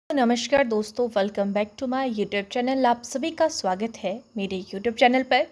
नमस्कार दोस्तों, welcome back to my YouTube channel. आप सभी का स्वागत है मेरे यूट्यूब चैनल पर।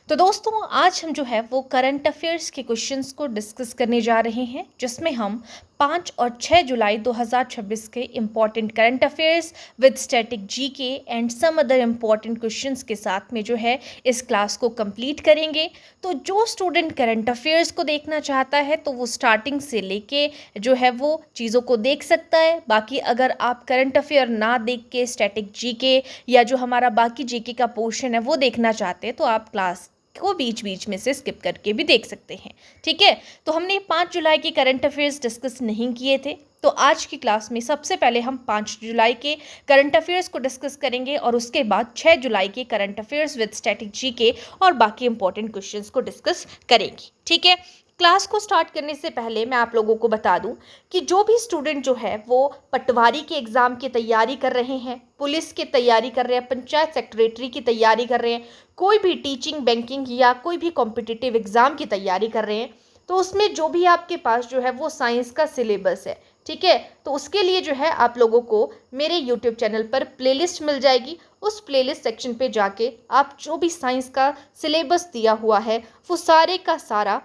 तो दोस्तों, आज हम जो है वो करंट अफेयर्स के क्वेश्चंस को डिस्कस करने जा रहे हैं, जिसमें हम 5 और 6 जुलाई 2026 के important current affairs with static GK and some other important questions के साथ में जो है इस क्लास को कंप्लीट करेंगे। तो जो स्टूडेंट करंट अफेयर्स को देखना चाहता है तो वो स्टार्टिंग से लेके जो है वो चीज़ों को देख सकता है। बाकी अगर आप करंट अफेयर ना देख के स्टैटिक जीके या जो हमारा बाकी जीके का पोर्शन है वो देखना चाहते हैं तो आप क्लास को बीच बीच में से स्किप करके भी देख सकते हैं। ठीक है, तो हमने 5 जुलाई के करंट अफेयर्स डिस्कस नहीं किए थे, तो आज की क्लास में सबसे पहले हम 5 जुलाई के करंट अफेयर्स को डिस्कस करेंगे और उसके बाद 6 जुलाई के current affairs with static GK और बाकी इंपॉर्टेंट क्वेश्चंस को डिस्कस करेंगे। ठीक है, क्लास को स्टार्ट करने से पहले मैं आप लोगों को बता दूं कि जो भी स्टूडेंट जो है वो पटवारी के एग्ज़ाम की तैयारी कर रहे हैं, पुलिस की तैयारी कर रहे हैं, पंचायत सेक्रेटरी की तैयारी कर रहे हैं, कोई भी टीचिंग, बैंकिंग या कोई भी कॉम्पिटिटिव एग्ज़ाम की तैयारी कर रहे हैं, तो उसमें जो भी आपके पास जो है वो साइंस का सिलेबस है, ठीक है, तो उसके लिए जो है आप लोगों को मेरे यूट्यूब चैनल पर प्लेलिस्ट मिल जाएगी। उस प्लेलिस्ट सेक्शन पे जाके आप जो भी साइंस का सिलेबस दिया हुआ है वो सारे का सारा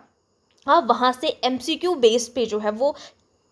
आप वहाँ से एमसीक्यू बेस पे जो है वो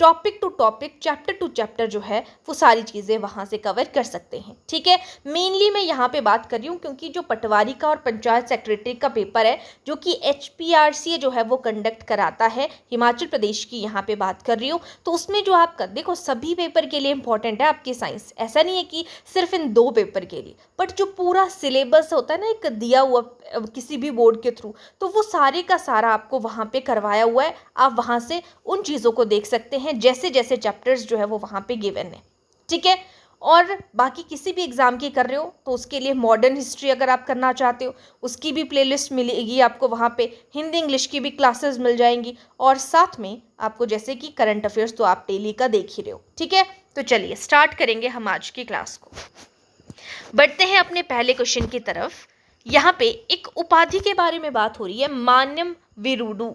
topic to topic, chapter to chapter जो है वो सारी चीज़ें वहाँ से कवर कर सकते हैं। ठीक है, मेनली मैं यहाँ पे बात कर रही हूँ क्योंकि जो पटवारी का और पंचायत सेक्रेटरी का पेपर है जो कि HPRC जो है वो कंडक्ट कराता है, हिमाचल प्रदेश की यहाँ पे बात कर रही हूँ, तो उसमें जो आपका देखो सभी पेपर के लिए इंपॉर्टेंट है आपकी साइंस, ऐसा नहीं है कि सिर्फ इन 2 पेपर के लिए, बट जो पूरा सिलेबस होता है ना एक दिया हुआ किसी भी बोर्ड के थ्रू, तो वो सारे का सारा आपको वहाँ पे करवाया हुआ है। आप वहाँ से उन चीज़ों को देख सकते हैं जैसे जैसे चैप्टर्स जो है वो वहाँ पे गिवन है। ठीक है, और बाकी किसी भी एग्ज़ाम की कर रहे हो तो उसके लिए मॉडर्न हिस्ट्री अगर आप करना चाहते हो उसकी भी प्लेलिस्ट मिलेगी आपको वहाँ पे, हिंदी इंग्लिश की भी क्लासेस मिल जाएंगी, और साथ में आपको जैसे कि करंट अफेयर्स तो आप डेली का देख ही रहे हो। ठीक है, तो चलिए स्टार्ट करेंगे हम आज की क्लास को। बढ़ते हैं अपने पहले क्वेश्चन की तरफ। यहाँ पे एक उपाधि के बारे में बात हो रही है, मान्यम विरुडू।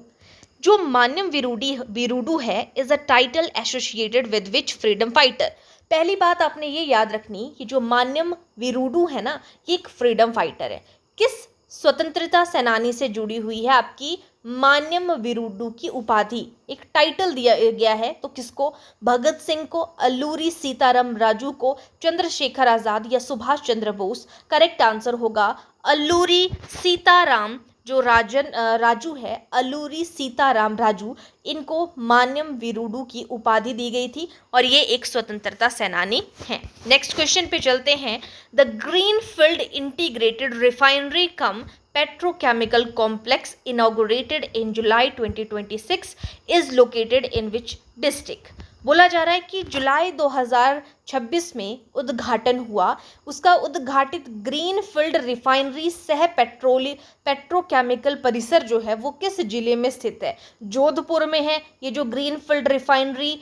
जो मान्यम विरुडू है is a title associated with which freedom fighter. पहली बात आपने ये याद रखनी कि जो मान्यम विरुडू है ना, ये एक फ्रीडम फाइटर है। किस स्वतंत्रता सेनानी से जुड़ी हुई है आपकी मान्यम विरुडू की उपाधि, एक टाइटल दिया गया है, तो किसको? भगत सिंह को, अल्लूरी सीताराम राजू को, चंद्रशेखर आजाद या सुभाष चंद्र बोस? करेक्ट आंसर होगा अल्लूरी सीताराम जो राजू है, अल्लूरी सीताराम राजू, इनको मान्यम विरुडू की उपाधि दी गई थी और ये एक स्वतंत्रता सेनानी हैं। नेक्स्ट क्वेश्चन पे चलते हैं। The greenfield integrated refinery come petrochemical complex inaugurated in July 2026 is located in which district? बोला जा रहा है कि जुलाई 2026 में उद्घाटन हुआ, उसका उद्घाटित ग्रीनफील्ड रिफाइनरी सह पेट्रोकेमिकल परिसर जो है वो किस जिले में स्थित है? जोधपुर में है ये जो ग्रीनफील्ड रिफाइनरी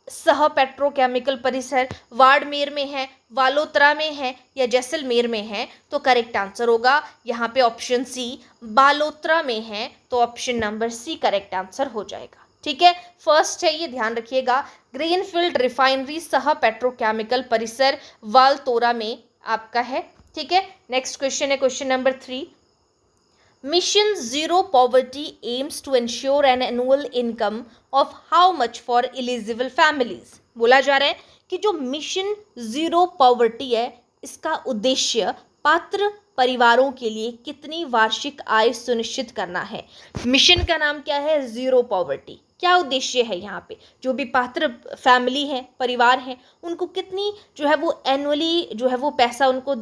सह पेट्रोकेमिकल परिसर, बाड़मेर में है, वालोतरा में है या जैसलमेर में है? तो करेक्ट आंसर होगा यहाँ पे ऑप्शन सी, बालोतरा में है, तो option number C correct answer हो जाएगा। ठीक है, फर्स्ट है ये ध्यान रखिएगा, ग्रीनफील्ड रिफाइनरी सह पेट्रोकेमिकल परिसर वालतोरा में आपका है। ठीक है, नेक्स्ट क्वेश्चन है question number 3। Mission Zero Poverty aims to ensure an annual income of how much for eligible families? बोला जा रहा है कि जो मिशन जीरो पॉवर्टी है इसका उद्देश्य पात्र परिवारों के लिए कितनी वार्षिक आय सुनिश्चित करना है। मिशन का नाम क्या है? Zero poverty. क्या उद्देश्य है यहाँ पे? जो भी पात्र फैमिली है, परिवार है, उनको कितनी जो है वो एनुअली जो है वो पैसा उनको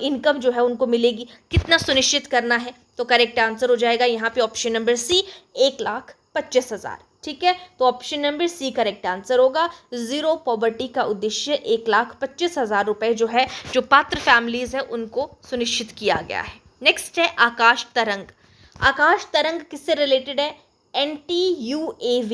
इनकम जो है उनको मिलेगी, कितना सुनिश्चित करना है? तो करेक्ट आंसर हो जाएगा यहाँ पे ऑप्शन नंबर सी, 1,25,000। ठीक है, तो option number C correct answer होगा। जीरो पॉवर्टी का उद्देश्य 1,25,000 रुपए जो है जो पात्र फैमिलीज है उनको सुनिश्चित किया गया है। नेक्स्ट है आकाश तरंग। आकाश तरंग किससे रिलेटेड है? NTUAV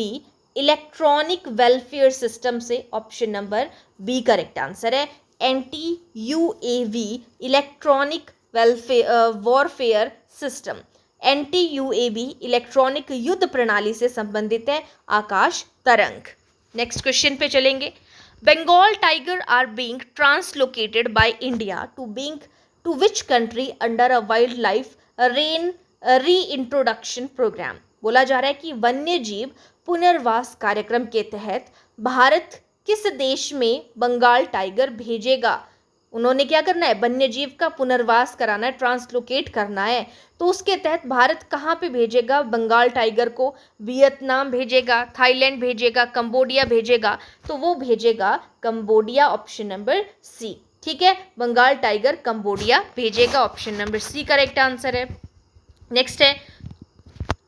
इलेक्ट्रॉनिक वेलफेयर सिस्टम से, option number B correct answer है। NTUAV electronic warfare system, NTUAV electronic युद्ध प्रणाली से संबंधित है आकाश तरंग। नेक्स्ट क्वेश्चन पे चलेंगे। Bengal tiger are being translocated by India to which country under a wildlife reintroduction program? बोला जा रहा है कि वन्य जीव पुनर्वास कार्यक्रम के तहत भारत किस देश में बंगाल टाइगर भेजेगा? उन्होंने क्या करना है, वन्य जीव का पुनर्वास कराना है, ट्रांसलोकेट करना है। तो उसके तहत भारत कहाँ पे भेजेगा बंगाल टाइगर को? वियतनाम भेजेगा, थाईलैंड भेजेगा, कंबोडिया भेजेगा? तो वो भेजेगा कंबोडिया, ऑप्शन नंबर सी। ठीक है, बंगाल टाइगर कंबोडिया भेजेगा, option number C correct answer है। नेक्स्ट है,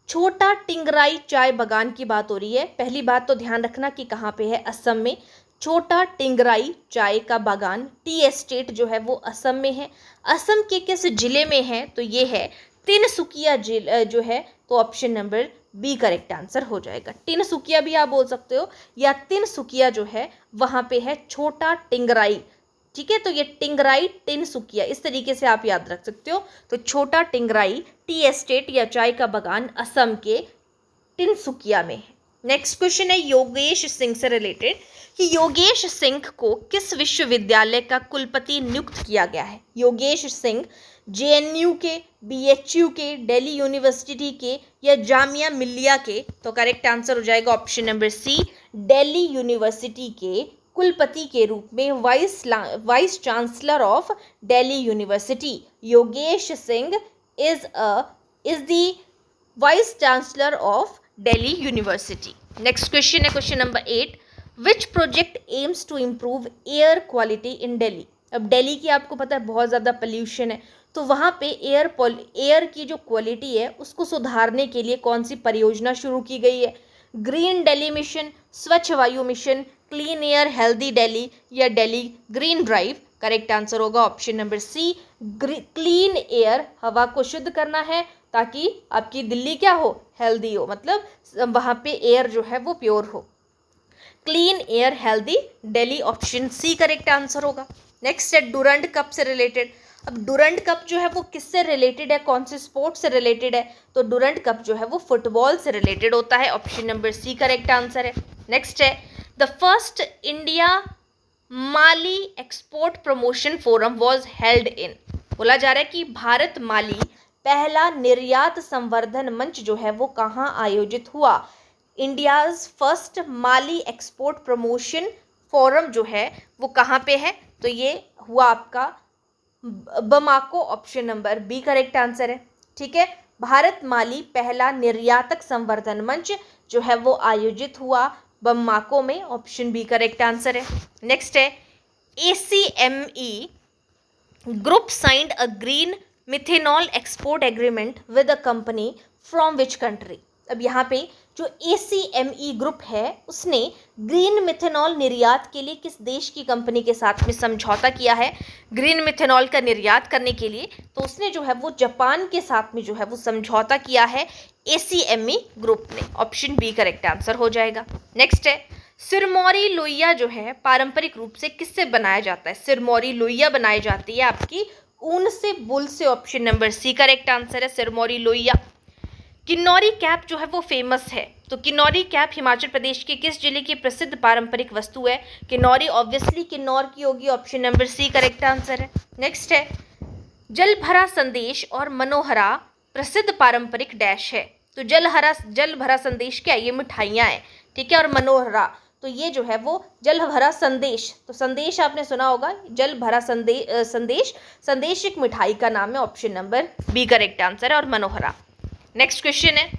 छोटा टिंगराई चाय बागान की बात हो रही है। पहली बात तो ध्यान रखना कि कहाँ पे है, असम में। छोटा टिंगराई चाय का बागान, टी एस्टेट जो है वो असम में है। असम के किस जिले में है? तो ये है तिनसुकिया जिला जो है, तो option number B correct answer हो जाएगा। तिनसुकिया भी आप बोल सकते हो, या तिनसुकिया जो है वहाँ पे है छोटा टिंगराई। ठीक है, तो ये टिंगराई तिनसुकिया इस तरीके से आप याद रख सकते हो। तो छोटा टिंगराई टी एस्टेट या चाय का बागान असम के तिनसुकिया में है। नेक्स्ट क्वेश्चन है योगेश सिंह से रिलेटेड कि योगेश सिंह को किस विश्वविद्यालय का कुलपति नियुक्त किया गया है? योगेश सिंह जेएनयू के, बीएचयू के, दिल्ली यूनिवर्सिटी के या जामिया मिलिया के? तो करेक्ट आंसर हो जाएगा option number C, Delhi University के कुलपति के रूप में vice chancellor of Delhi University Yogesh Singh is the vice chancellor of Delhi University. Next question है question number 8, which project aims to improve air quality in Delhi? अब दिल्ली की आपको पता है बहुत ज़्यादा पोल्यूशन है, तो वहाँ पे एयर की जो क्वालिटी है उसको सुधारने के लिए कौन सी परियोजना शुरू की गई है? Green Delhi mission, Swachh Vayu mission, clean air healthy Delhi या Delhi green drive? Correct answer होगा option number C, clean air, हवा को शुद्ध करना है ताकि आपकी दिल्ली क्या हो, हेल्दी हो, मतलब वहाँ पे एयर जो है वो प्योर हो। Clean air healthy Delhi, option C correct answer होगा। नेक्स्ट है डुरंड कप से रिलेटेड। अब डुरंड कप जो है वो किससे रिलेटेड है, कौन से स्पोर्ट से रिलेटेड है? तो डुरंड कप जो है वो फुटबॉल से रिलेटेड होता है, option number C correct answer है। नेक्स्ट है the first India Mali export promotion forum was held in. बोला जा रहा है कि भारत माली पहला निर्यात संवर्धन मंच जो है वो कहाँ आयोजित हुआ? इंडियाज़ फर्स्ट माली एक्सपोर्ट प्रमोशन फोरम जो है वो कहाँ पे है? तो ये हुआ आपका Bamako, option number B correct answer है। ठीक है, भारत माली पहला निर्यातक संवर्धन मंच जो है वो आयोजित हुआ बमाको में, ऑप्शन बी करेक्ट आंसर है। नेक्स्ट है ACME group signed a green methanol export agreement with a company from which country? अब यहाँ पे जो ACME ग्रुप है उसने ग्रीन मिथेनॉल निर्यात के लिए किस देश की कंपनी के साथ में समझौता किया है ग्रीन मिथेनॉल का निर्यात करने के लिए? तो उसने जो है वो जापान के साथ में जो है वो समझौता किया है ACME ग्रुप ने, ऑप्शन बी करेक्ट आंसर हो जाएगा। नेक्स्ट है सिरमौरी लोइया जो है पारंपरिक रूप से किससे बनाया जाता है? सिरमौरी लोइया बनाई जाती है आपकी ऊन से, वूल से, option number C correct answer है सिरमौरी लोइया। किन्नौरी कैप जो है वो फेमस है, तो किन्नौरी कैप हिमाचल प्रदेश के किस जिले की प्रसिद्ध पारंपरिक वस्तु है? किन्नौरी ऑब्वियसली किन्नौर की होगी, option number C correct answer है। नेक्स्ट है जलभरा संदेश और मनोहरा प्रसिद्ध पारंपरिक डैश है। तो जलभरा संदेश क्या है? ये मिठाइयाँ हैं, ठीक है, और मनोहरा तो ये जो है वो जलभरा संदेश, तो संदेश आपने सुना होगा, जलभरा संदेश एक मिठाई का नाम है, option number B correct answer है, और मनोहरा। नेक्स्ट क्वेश्चन है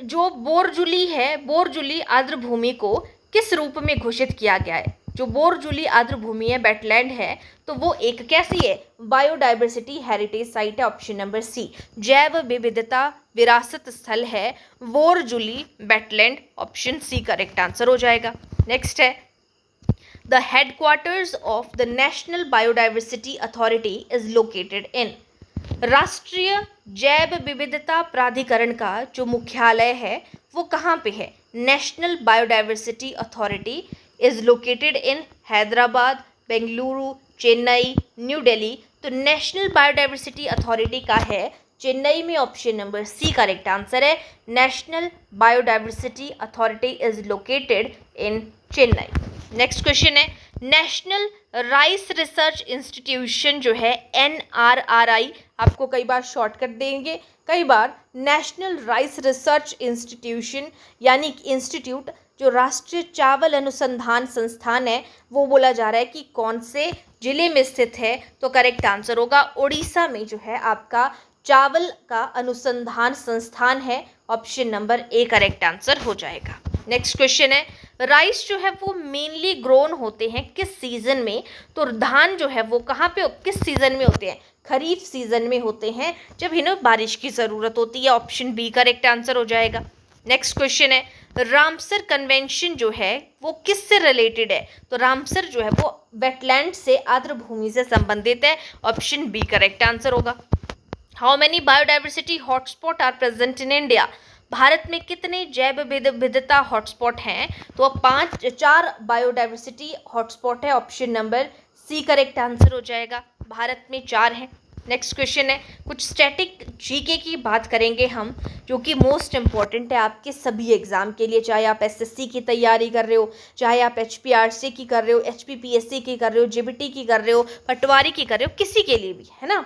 जो बोरजुली है, बोरजुली आर्द्र भूमि को किस रूप में घोषित किया गया है? जो बोरजुली आर्द्र भूमि है, वेटलैंड है, तो वो एक कैसी है? बायोडाइवर्सिटी हेरिटेज साइट है, ऑप्शन नंबर सी, जैव विविधता विरासत स्थल है Borjuli wetland, option C correct answer हो जाएगा। नेक्स्ट है the headquarters of the national biodiversity authority is located in. राष्ट्रीय जैव विविधता प्राधिकरण का जो मुख्यालय है वो कहाँ पे है? National biodiversity authority is located in Hyderabad, Bengaluru, Chennai, New Delhi. तो नेशनल बायोडाइवर्सिटी अथॉरिटी का है चेन्नई में, option number C correct answer है, national biodiversity authority is located in Chennai. Next question है, नेशनल राइस रिसर्च इंस्टीट्यूशन जो है NRRI, आपको कई बार शॉर्टकट देंगे, कई बार नेशनल राइस रिसर्च इंस्टीट्यूशन यानी इंस्टीट्यूट जो राष्ट्रीय चावल अनुसंधान संस्थान है वो बोला जा रहा है कि कौन से जिले में स्थित है। तो करेक्ट आंसर होगा उड़ीसा में जो है आपका चावल का अनुसंधान संस्थान है, option number A correct answer हो जाएगा। नेक्स्ट क्वेश्चन है, राइस जो है वो मेनली ग्रोन होते हैं किस सीजन में। तो धान जो है वो कहाँ पे किस सीजन में होते हैं, खरीफ सीजन में होते हैं जब इन्हें बारिश की ज़रूरत होती है, ऑप्शन बी करेक्ट आंसर हो जाएगा। नेक्स्ट क्वेश्चन है, रामसर कन्वेंशन जो है वो किससे रिलेटेड है। तो रामसर जो है वो वेटलैंड से, आर्द्र भूमि से संबंधित है, ऑप्शन बी करेक्ट आंसर होगा। How many biodiversity hotspot are present in India. Bharat में कितने जैव विविधता हॉटस्पॉट हैं। तो 4 बायोडाइवर्सिटी हॉटस्पॉट है, option number C correct answer हो जाएगा। भारत में 4 हैं। नेक्स्ट क्वेश्चन है, कुछ स्टैटिक जीके की बात करेंगे हम, जो कि मोस्ट इंपॉर्टेंट है आपके सभी एग्जाम के लिए, चाहे आप एसएससी की तैयारी कर रहे हो, चाहे आप एचपीआरसी की कर रहे हो, एचपीपीएससी की कर रहे हो, जीबीटी की कर रहे हो, पटवारी की कर रहे हो, किसी के लिए भी, है ना।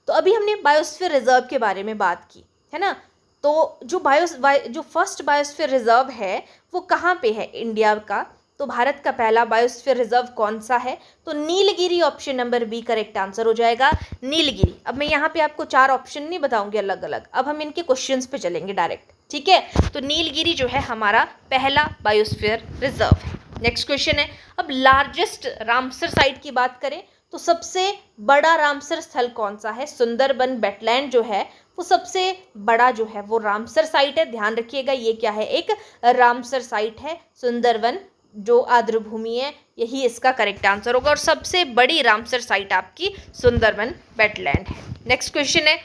तो अभी हमने बायोस्फीयर रिजर्व के बारे में बात की, है ना। तो जो फर्स्ट बायोस्फीयर रिजर्व है वो कहाँ पे है इंडिया का। तो भारत का पहला बायोस्फीयर रिजर्व कौन सा है। तो Nilgiri, option number B correct answer हो जाएगा, नीलगिरी। अब मैं यहाँ पे आपको 4 ऑप्शन नहीं बताऊंगी अलग अलग, अब हम इनके क्वेश्चंस पे चलेंगे डायरेक्ट, ठीक है। तो नीलगिरी जो है हमारा पहला बायोस्फीयर रिजर्व है। नेक्स्ट क्वेश्चन है, अब लार्जेस्ट रामसर साइट की बात करें तो सबसे बड़ा रामसर स्थल कौन सा है। सुंदरबन वेटलैंड जो है वो सबसे बड़ा जो है वो रामसर साइट है। ध्यान रखिएगा ये क्या है, एक रामसर साइट है। सुंदरबन जो आर्द्र भूमि है यही इसका करेक्ट आंसर होगा, और सबसे बड़ी रामसर साइट आपकी सुंदरबन वेटलैंड है। नेक्स्ट क्वेश्चन है,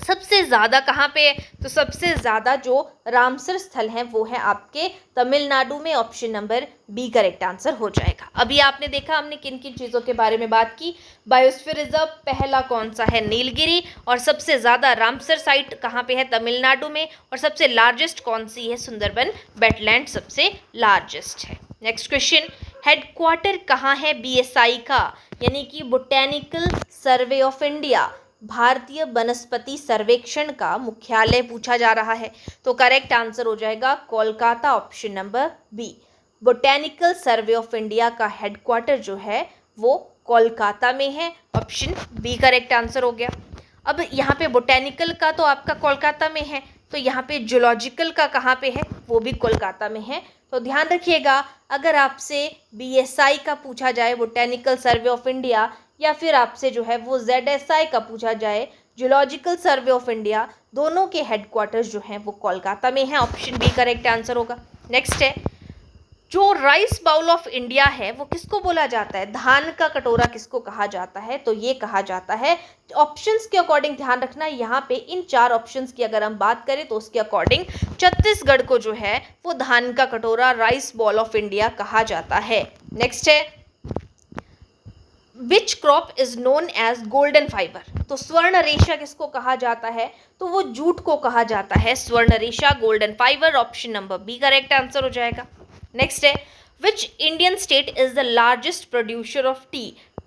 सबसे ज़्यादा कहाँ पे है। तो सबसे ज़्यादा जो रामसर स्थल हैं वो है आपके तमिलनाडु में, option number B correct answer हो जाएगा। अभी आपने देखा हमने किन किन चीज़ों के बारे में बात की। बायोस्फीयर रिजर्व पहला कौन सा है, नीलगिरी, और सबसे ज़्यादा रामसर साइट कहाँ पे है, तमिलनाडु में, और सबसे लार्जेस्ट कौन सी है, सुंदरबन वेटलैंड सबसे लार्जेस्ट है। नेक्स्ट क्वेश्चन, हेडक्वार्टर कहाँ है बीएसआई का, यानी कि बोटेनिकल सर्वे ऑफ इंडिया, भारतीय वनस्पति सर्वेक्षण का मुख्यालय पूछा जा रहा है। तो करेक्ट आंसर हो जाएगा Kolkata, option number B. Botanical survey of India का हेडक्वार्टर जो है वो कोलकाता में है, ऑप्शन बी करेक्ट आंसर हो गया। अब यहाँ पे बोटेनिकल का तो आपका कोलकाता में है, तो यहाँ पे जूलॉजिकल का कहाँ पे है, वो भी कोलकाता में है। तो ध्यान रखिएगा, अगर आपसे बीएसआई का पूछा जाए, बोटेनिकल सर्वे ऑफ इंडिया, या फिर आपसे जो है वो ZSI का पूछा जाए, जूलॉजिकल सर्वे ऑफ इंडिया, दोनों के हेडक्वार्टर्स जो हैं वो कोलकाता में हैं, ऑप्शन बी करेक्ट आंसर होगा। नेक्स्ट है, जो राइस बाउल ऑफ इंडिया है वो किसको बोला जाता है, धान का कटोरा किसको कहा जाता है। तो ये कहा जाता है, ऑप्शंस के अकॉर्डिंग ध्यान रखना, यहाँ पे इन 4 ऑप्शंस की अगर हम बात करें तो उसके अकॉर्डिंग छत्तीसगढ़ को जो है वो धान का कटोरा, राइस बॉल ऑफ इंडिया कहा जाता है। नेक्स्ट है, which crop is known as golden fibre. तो स्वर्ण रेशा किसको कहा जाता है, तो वो जूट को कहा जाता है स्वर्ण रेशा, golden fibre, option number B correct answer हो जाएगा। नेक्स्ट है, which Indian state is the largest producer of tea.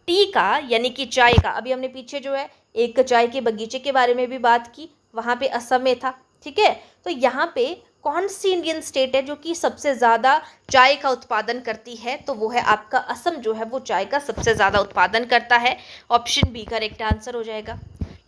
Tea का यानी कि चाय का, अभी हमने पीछे जो है एक चाय के बगीचे के बारे में भी बात की, वहाँ पे असम में था, ठीक है। तो यहाँ पे कौन सी इंडियन स्टेट है जो कि सबसे ज़्यादा चाय का उत्पादन करती है, तो वो है आपका असम जो है वो चाय का सबसे ज़्यादा उत्पादन करता है, ऑप्शन बी करेक्ट आंसर हो जाएगा।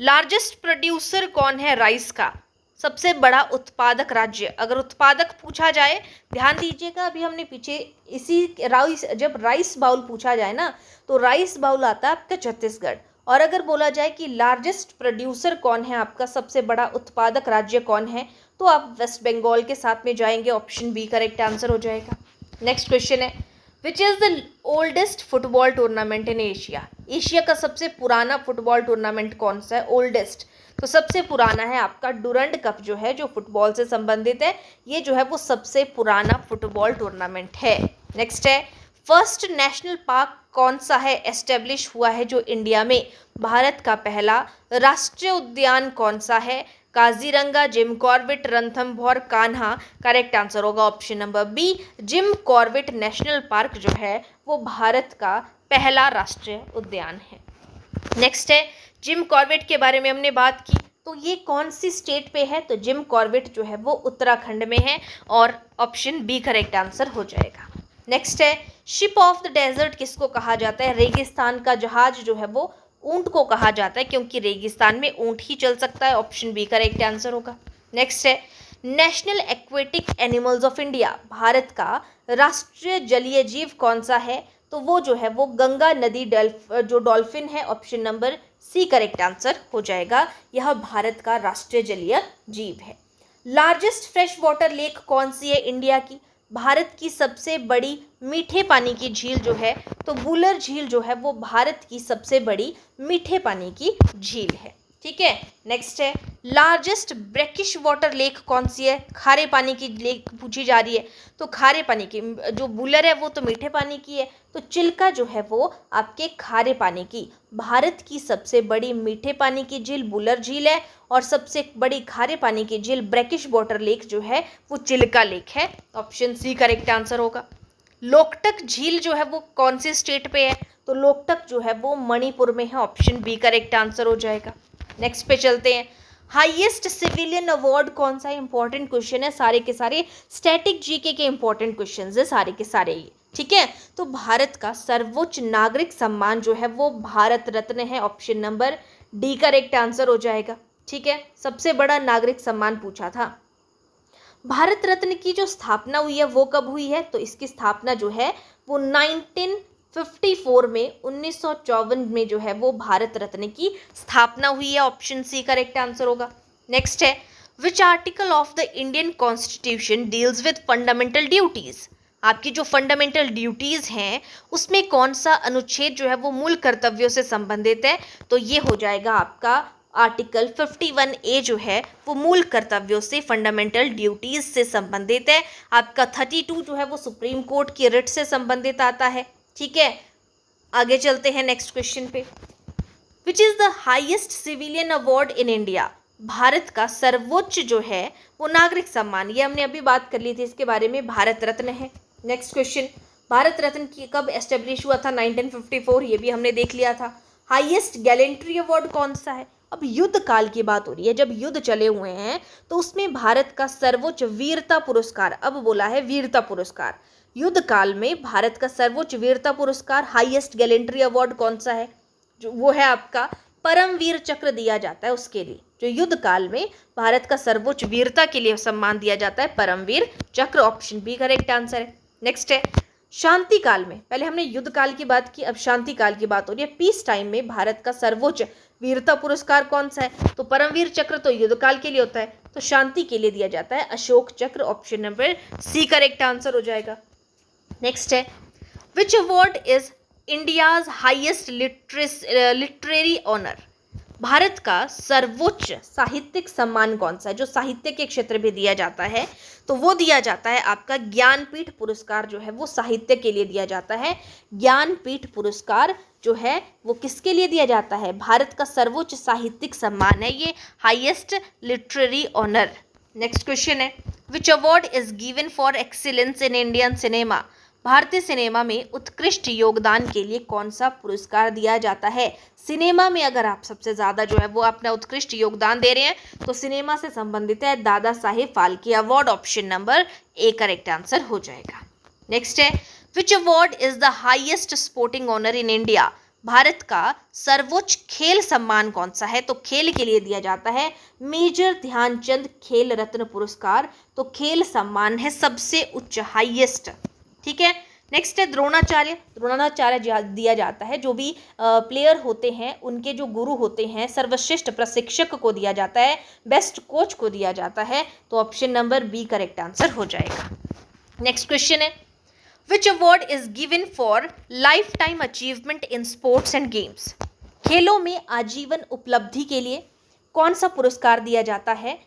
लार्जेस्ट प्रोड्यूसर कौन है राइस का, सबसे बड़ा उत्पादक राज्य, अगर उत्पादक पूछा जाए, ध्यान दीजिएगा, अभी हमने पीछे इसी राइस, जब राइस बाउल पूछा जाए ना तो राइस बाउल आता है आपका छत्तीसगढ़, और अगर बोला जाए कि लार्जेस्ट प्रोड्यूसर कौन है आपका, सबसे बड़ा उत्पादक राज्य कौन है, तो आप वेस्ट बंगाल के साथ में जाएंगे, ऑप्शन बी करेक्ट आंसर हो जाएगा। नेक्स्ट क्वेश्चन है, which is the oldest football tournament in Asia. Asia का सबसे पुराना फुटबॉल टूर्नामेंट कौन सा है, ओल्डेस्ट। तो सबसे पुराना है आपका डुरंड कप जो है, जो फुटबॉल से संबंधित है, ये जो है वो सबसे पुराना फुटबॉल टूर्नामेंट है। नेक्स्ट है, फर्स्ट नेशनल पार्क कौन सा है एस्टेब्लिश हुआ है जो इंडिया में, भारत का पहला राष्ट्रीय उद्यान कौन सा है, Kaziranga, Jim Corbett, Ranthambore, Kanha. Correct answer होगा option number B, Jim Corbett national park जो है वो भारत का पहला राष्ट्रीय उद्यान है। नेक्स्ट है, जिम कॉर्बेट के बारे में हमने बात की, तो ये कौन सी स्टेट पे है? तो जिम कॉर्बेट जो है वो उत्तराखंड में है और ऑप्शन बी करेक्ट आंसर हो जाएगा। नेक्स्ट है, शिप ऑफ द डेजर्ट किसको कहा जाता है? रेगिस्तान का जहाज जो है वो ऊंट को कहा जाता है, क्योंकि रेगिस्तान में ऊंट ही चल सकता है। ऑप्शन बी करेक्ट आंसर होगा। नेक्स्ट है, national aquatic animals of India, भारत का राष्ट्रीय जलीय जीव कौन सा है? तो वो जो है वो गंगा नदी जो डॉल्फिन है। Option number C correct answer हो जाएगा। यह भारत का राष्ट्रीय जलीय जीव है। लार्जेस्ट फ्रेश वाटर लेक कौन सी है इंडिया की? भारत की सबसे बड़ी मीठे पानी की झील जो है तो वुलर झील जो है वो भारत की सबसे बड़ी मीठे पानी की झील है। ठीक है। नेक्स्ट है, लार्जेस्ट ब्रैकिश वाटर लेक कौन सी है? खारे पानी की लेक पूछी जा रही है, तो खारे पानी की, जो बुलर है वो तो मीठे पानी की है, तो चिल्का जो है वो आपके खारे पानी की। भारत की सबसे बड़ी मीठे पानी की झील बुलर झील है और सबसे बड़ी खारे पानी की झील ब्रैकिश वाटर लेक जो है वो चिल्का लेक है। ऑप्शन सी करेक्ट आंसर होगा। लोकटक झील जो है वो कौन से स्टेट पे है? तो लोकटक जो है वो मणिपुर में है। ऑप्शन बी करेक्ट आंसर हो जाएगा। नेक्स्ट पे चलते हैं, हाईएस्ट सिविलियन अवार्ड कौन सा? इंपॉर्टेंट क्वेश्चन है, सारे के सारे स्टैटिक जीके के इंपॉर्टेंट क्वेश्चंस है सारे के सारे ये। ठीक है, तो भारत का सर्वोच्च नागरिक सम्मान जो है वो भारत रत्न है। Option number D correct answer हो जाएगा। ठीक है, सबसे बड़ा नागरिक सम्मान पूछा था। भारत रत्न की जो स्थापना हुई है वो कब हुई है? तो इसकी स्थापना जो है वो 1954 में 1954 में जो है वो भारत रत्न की स्थापना हुई है। ऑप्शन सी करेक्ट आंसर होगा। नेक्स्ट है, which article of the Indian constitution deals with fundamental duties? आपकी जो फंडामेंटल ड्यूटीज हैं उसमें कौन सा अनुच्छेद जो है वो मूल कर्तव्यों से संबंधित है? तो ये हो जाएगा आपका आर्टिकल 51A जो है वो मूल कर्तव्यों से, फंडामेंटल ड्यूटीज से संबंधित है। आपका 32 जो है वो सुप्रीम कोर्ट की रिट से संबंधित आता है। ठीक है, आगे चलते हैं नेक्स्ट क्वेश्चन पे। Which is the highest civilian award in India? भारत का सर्वोच्च जो है वो नागरिक सम्मान, ये हमने अभी बात कर ली थी इसके बारे में, भारत रत्न है। नेक्स्ट क्वेश्चन, भारत रत्न की कब एस्टेब्लिश हुआ था? 1954, ये भी हमने देख लिया था। हाईएस्ट गैलेंट्री अवार्ड कौन सा है? अब युद्ध काल की बात हो रही है, जब युद्ध चले हुए हैं तो उसमें भारत का सर्वोच्च वीरता पुरस्कार, अब बोला है वीरता पुरस्कार, युद्ध काल में भारत का सर्वोच्च वीरता पुरस्कार हाईएस्ट गैलेंट्री अवार्ड कौन सा है? जो वो है आपका परमवीर चक्र दिया जाता है उसके लिए, जो युद्ध काल में भारत का सर्वोच्च वीरता के लिए सम्मान दिया जाता है, परमवीर चक्र। ऑप्शन बी करेक्ट आंसर है। नेक्स्ट है, शांति काल में, पहले हमने युद्ध काल की बात की, अब शांति काल की बात हो रही है। पीस टाइम में भारत का सर्वोच्च वीरता पुरस्कार कौन सा है? तो परमवीर चक्र तो युद्ध काल के लिए होता है, तो शांति के लिए दिया जाता है Ashok Chakra. Option number C correct answer हो जाएगा। नेक्स्ट है, which award is India's highest literary honour? Bharat का सर्वोच्च साहित्यिक सम्मान कौन सा है, जो साहित्य के क्षेत्र में दिया जाता है? तो वो दिया जाता है आपका ज्ञानपीठ पुरस्कार जो है वो साहित्य के लिए दिया जाता है। ज्ञानपीठ पुरस्कार जो है वो किसके लिए दिया जाता है? भारत का सर्वोच्च साहित्यिक सम्मान है ये, highest literary honour. Next question है, which award is given for excellence in Indian cinema? भारतीय सिनेमा में उत्कृष्ट योगदान के लिए कौन सा पुरस्कार दिया जाता है? सिनेमा में अगर आप सबसे ज़्यादा जो है वो अपना उत्कृष्ट योगदान दे रहे हैं तो सिनेमा से संबंधित है Dada Saheb Phalke award. Option number A correct answer हो जाएगा। नेक्स्ट है, which award is the highest sporting honour in India? भारत का सर्वोच्च खेल सम्मान कौन सा है? तो खेल के लिए दिया जाता है मेजर ध्यानचंद खेल रत्न पुरस्कार, तो खेल सम्मान है सबसे उच्च, हाईएस्ट। ठीक है। नेक्स्ट है द्रोणाचार्य। द्रोणाचार्य दिया जाता है जो भी प्लेयर होते हैं उनके जो गुरु होते हैं, सर्वश्रेष्ठ प्रशिक्षक को दिया जाता है, बेस्ट कोच को दिया जाता है, तो option number B correct answer हो जाएगा। नेक्स्ट क्वेश्चन है, which award is given for life time achievement in sports and games? खेलों में आजीवन उपलब्धि के लिए कौन सा पुरस्कार दिया जाता है?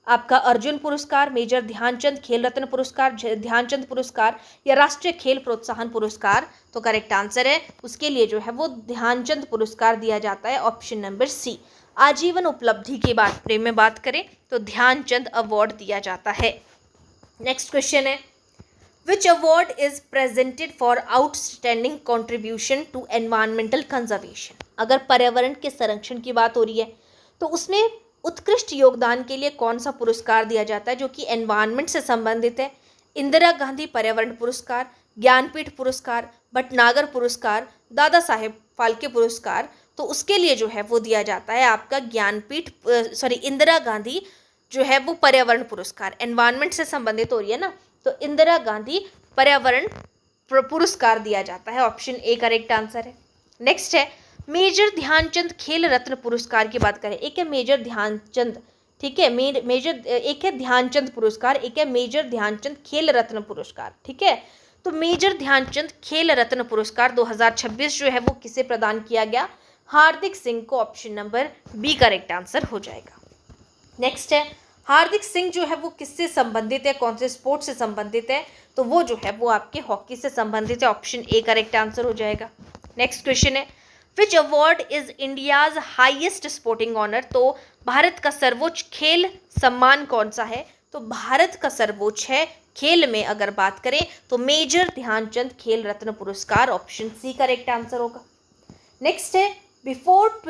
आपका अर्जुन पुरस्कार, मेजर ध्यानचंद खेल रत्न पुरस्कार, ध्यानचंद पुरस्कार या राष्ट्रीय खेल प्रोत्साहन पुरस्कार? तो करेक्ट आंसर है उसके लिए जो है वो ध्यानचंद पुरस्कार दिया जाता है। Option number C. आजीवन उपलब्धि के बारे में बात करें तो ध्यानचंद अवार्ड दिया जाता है। नेक्स्ट क्वेश्चन है, which award is presented for outstanding contribution to environmental conservation. अगर पर्यावरण के संरक्षण की बात हो रही है तो उसमें उत्कृष्ट योगदान के लिए कौन सा पुरस्कार दिया जाता है जो कि एनवायरनमेंट से संबंधित है? इंदिरा गांधी पर्यावरण पुरस्कार, ज्ञानपीठ पुरस्कार, भटनागर पुरस्कार, दादा साहेब फाल्के पुरस्कार। तो उसके लिए जो है वो दिया जाता है आपका इंदिरा गांधी जो है वो पर्यावरण पुरस्कार, एनवायरनमेंट से संबंधित हो रही है ना, तो इंदिरा गांधी पर्यावरण पुरस्कार दिया जाता है। ऑप्शन ए करेक्ट आंसर है। नेक्स्ट है, मेजर ध्यानचंद खेल रत्न पुरस्कार की बात करें। एक है मेजर ध्यानचंद, ठीक है, एक है ध्यानचंद पुरस्कार, एक है मेजर ध्यानचंद खेल रत्न पुरस्कार, ठीक है। तो मेजर ध्यानचंद खेल रत्न पुरस्कार 2026 जो है वो किसे प्रदान किया गया? हार्दिक सिंह को। Option number B correct answer हो जाएगा। नेक्स्ट है, हार्दिक सिंह जो है वो किससे संबंधित है, कौन से स्पोर्ट से संबंधित है? तो वो जो है वो आपके हॉकी से संबंधित है। ऑप्शन ए करेक्ट आंसर हो जाएगा। नेक्स्ट क्वेश्चन है, which award is India's highest sporting honour. तो भारत का सर्वोच्च खेल सम्मान कौन सा है? तो भारत का सर्वोच्च है खेल में अगर बात करें तो मेजर ध्यानचंद खेल रत्न पुरस्कार। ऑप्शन सी करेक्ट आंसर होगा। नेक्स्ट है, बिफोर